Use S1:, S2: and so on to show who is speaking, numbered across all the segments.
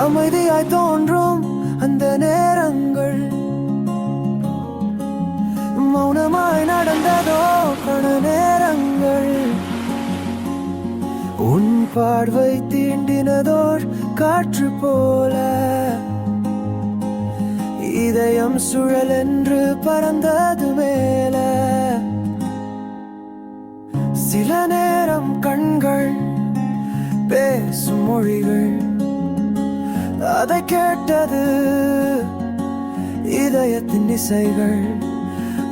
S1: அமைதியாய் தோன்றும் அந்த நேரங்கள் மௌனமாய் நடந்ததோ கண நேரங்கள் உன் பார்வை தீண்டினதோர் காற்று போல இதயம் சுழல் என்று பறந்தது மேல சில நேரம் கண்கள் பேசும் மொழிகள் அதை கேட்டது இதயத்தின் இசைகள்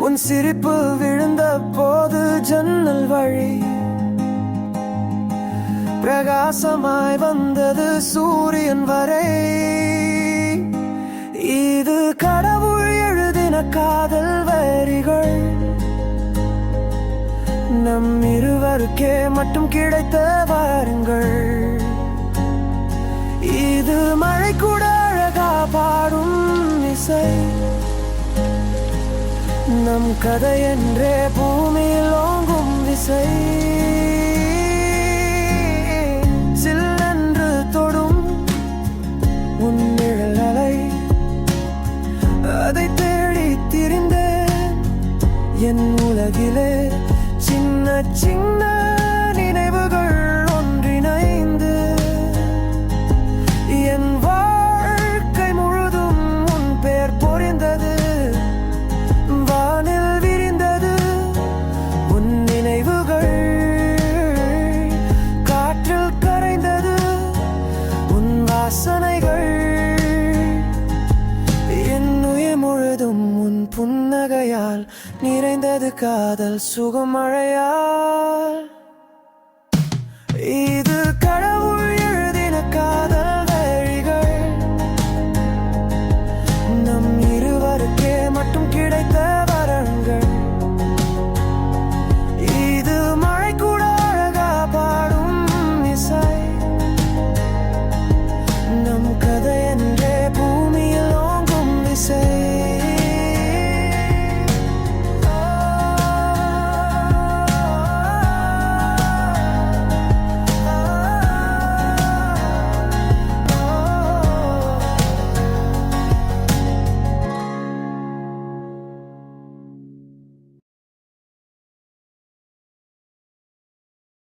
S1: உன் சிரிப்பு விழுந்த போது ஜன்னல் வழி பிரகாசமாய் வந்தது சூரியன் வரை இது கடவுள் எழுதின காதல் வரிகள் நம் இருவருக்கே மட்டும் கிடைத்த வாருங்கள் இது மழை கூட அழகா பாடும் இசை நம் கதை என்றே பூமியில் ஓங்கும் விசை சில்லென்று தொடும் உன் நிழல் அலை அதை தேடி திரிந்தேன் என் உலகிலே சின்ன சின்ன நினைவுகள் ஒன்றிணைந்து என் வாழ்க்கை முழுதும் உன் பெயர் பொறிந்தது வானில் விரிந்தது உன் நினைவுகள் காற்றில் கரைந்தது உன் வாசனைகள் என் உயிர் முழுதும் உன் புன்னகையால் நிறைந்தது காதல் சுகமழையால் இது கடவுள்